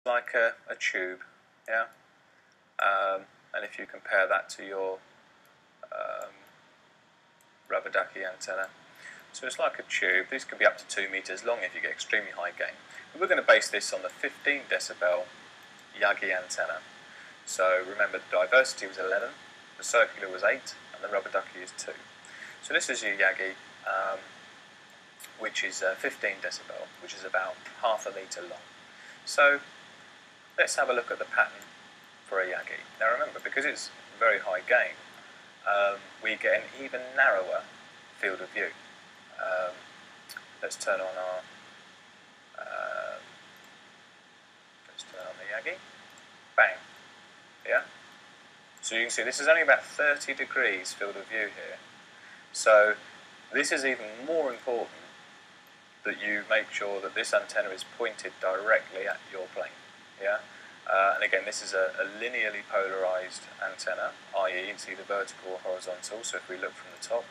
like a tube, yeah. And if you compare that to your rubber ducky antenna, so it's like a tube. These can be up to 2 meters long if you get extremely high gain. But we're going to base this on the 15 decibel Yagi antenna. So remember, the diversity was 11, the circular was 8, and the rubber ducky is 2. So this is your Yagi, which is 15 decibel, which is about half a meter long. So let's have a look at the pattern for a Yagi. Now remember, because it's very high gain, we get an even narrower field of view. Let's turn on our the Yagi. Bang. Yeah. So you can see this is only about 30 degrees field of view here. So this is even more important that you make sure that this antenna is pointed directly at your plane. Yeah. And again, this is a linearly polarized antenna, i.e. it's either vertical or horizontal. So if we look from the top,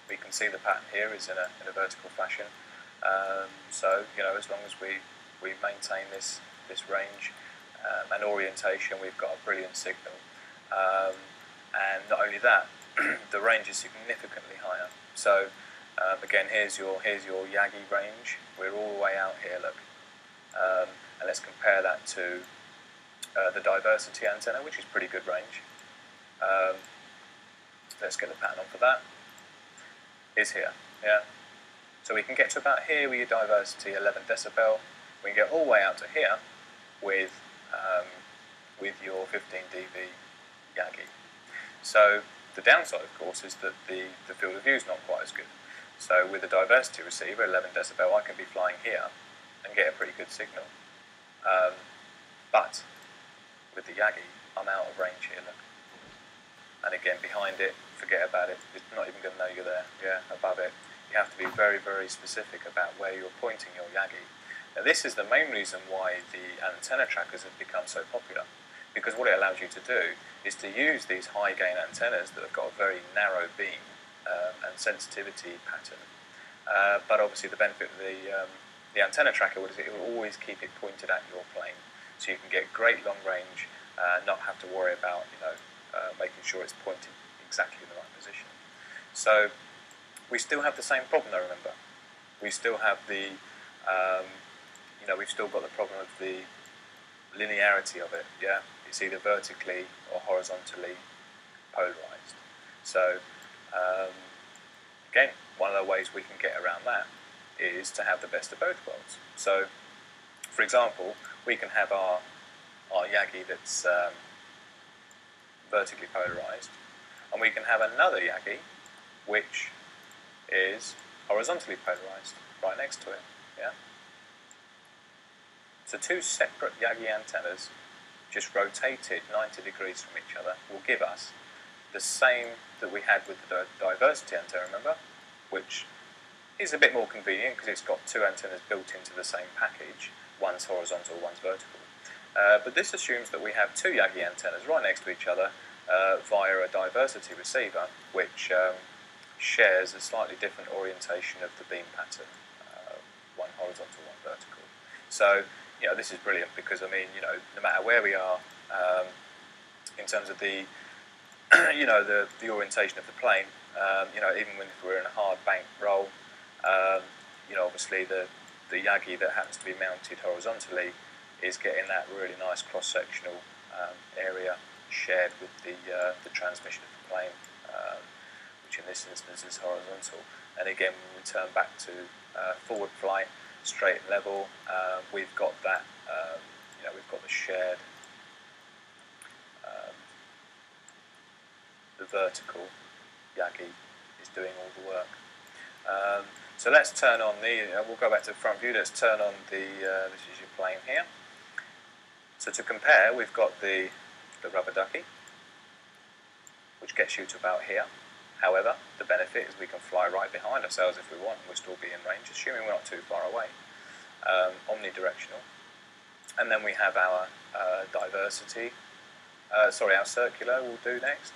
we can see the pattern here is in a vertical fashion. So as long as we maintain this range and orientation, we've got a brilliant signal. And not only that, the range is significantly higher. So again, here's your Yagi range. We're all the way out here. Look, and let's compare that to the diversity antenna, which is pretty good range. Let's get the pattern on for that. Is here, yeah. So we can get to about here with your diversity 11 decibel. We can get all the way out to here with your 15 dB Yagi. So the downside, of course, is that the field of view is not quite as good. So with the diversity receiver, 11 decibel, I can be flying here and get a pretty good signal. But with the Yagi, I'm out of range here, look. And again, behind it, forget about it. It's not even going to know you're there. Yeah, above it. You have to be very, very specific about where you're pointing your Yagi. Now this is the main reason why the antenna trackers have become so popular. Because what it allows you to do is to use these high gain antennas that have got a very narrow beam and sensitivity pattern. But obviously the benefit of the antenna tracker is it will always keep it pointed at your plane. So you can get great long range, not have to worry about making sure it's pointed exactly in the right position. So we still have the same problem though, remember. We still have the, we've still got the problem of the linearity of it, yeah? It's either vertically or horizontally polarized. So, again, one of the ways we can get around that is to have the best of both worlds. So, for example, we can have our Yagi that's vertically polarized, and we can have another Yagi which is horizontally polarized right next to it. Yeah. So two separate Yagi antennas, just rotated 90 degrees from each other, will give us the same that we had with the diversity antenna, remember, which is a bit more convenient because it's got two antennas built into the same package. One's horizontal, one's vertical. But this assumes that we have two Yagi antennas right next to each other via a diversity receiver, which shares a slightly different orientation of the beam pattern, one horizontal, one vertical. So, this is brilliant because, I mean, no matter where we are in terms of the, the orientation of the plane, even when we're in a hard bank roll, obviously the Yagi that happens to be mounted horizontally is getting that really nice cross-sectional area shared with the transmission of the plane, which in this instance is horizontal. And again, when we return back to forward flight, straight and level, we've got that, we've got the shared, the vertical Yagi is doing all the work. So let's turn on we'll go back to the front view, let's turn on this is your plane here. So to compare, we've got the rubber ducky, which gets you to about here. However, the benefit is we can fly right behind ourselves if we want, and we'll still be in range, assuming we're not too far away. Omnidirectional. And then we have our our circular we'll do next,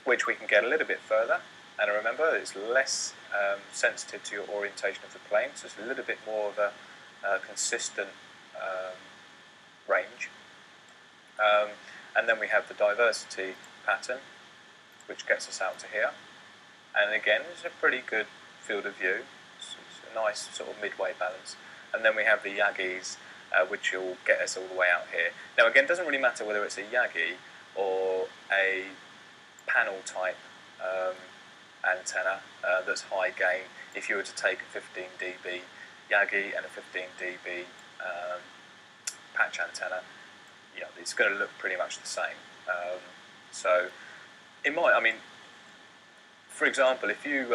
which we can get a little bit further. And remember, it's less sensitive to your orientation of the plane, so it's a little bit more of a consistent And then we have the diversity pattern, which gets us out to here. And again, it's a pretty good field of view. It's a nice sort of midway balance. And then we have the Yagis, which will get us all the way out here. Now again, it doesn't really matter whether it's a Yagi or a panel type antenna that's high gain. If you were to take a 15 dB Yagi and a 15 dB patch antenna, yeah, it's going to look pretty much the same. So it might, I mean, for example, if you,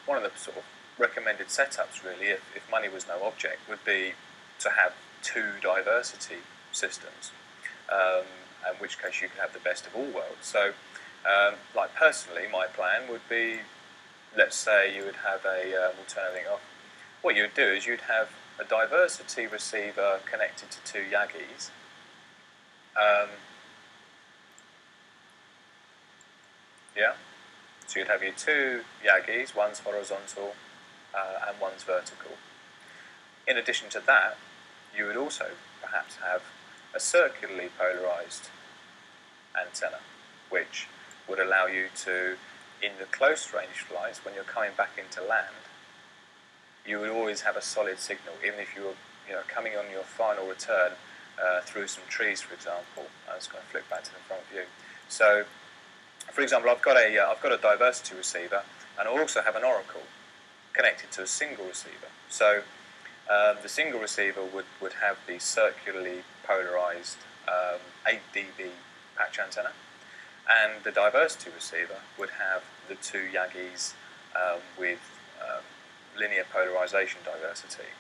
one of the sort of recommended setups really, if money was no object, would be to have two diversity systems, in which case you could have the best of all worlds. So, like personally, my plan would be, let's say you would have a, we'll turn everything off. What you would do is you'd have a diversity receiver connected to two Yagis. Yeah, so you'd have your two Yagis, one's horizontal and one's vertical. In addition to that, you would also perhaps have a circularly polarized antenna, which would allow you to, in the close range flights, when you're coming back into land, you would always have a solid signal, even if you were coming on your final return through some trees, for example. I'm just going to flick back to the front view. So, for example, I've got a diversity receiver, and I also have an oracle connected to a single receiver. So the single receiver would have the circularly polarized 8 dB patch antenna, and the diversity receiver would have the two Yagis with linear polarization diversity,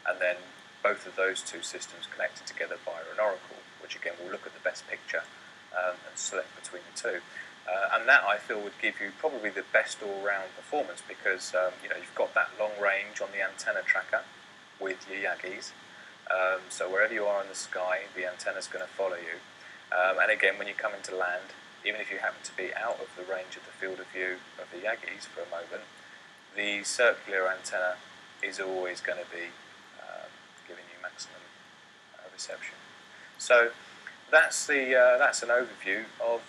and then both of those two systems connected together via an oracle, which again will look at the best picture and select between the two. And that, I feel, would give you probably the best all-round performance, because you've got that long range on the antenna tracker with your Yagis. So wherever you are in the sky, the antenna's going to follow you. And again, when you come into land, even if you happen to be out of the range of the field of view of the Yagis for a moment, the circular antenna is always going to be giving you maximum reception. So that's an overview of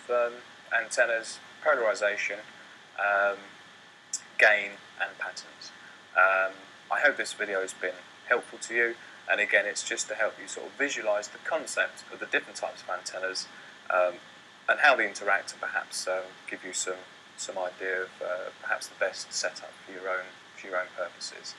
antennas, polarization, gain and patterns. I hope this video has been helpful to you, and again it's just to help you sort of visualize the concept of the different types of antennas and how they interact, and perhaps give you some idea of perhaps the best setup for your own purposes.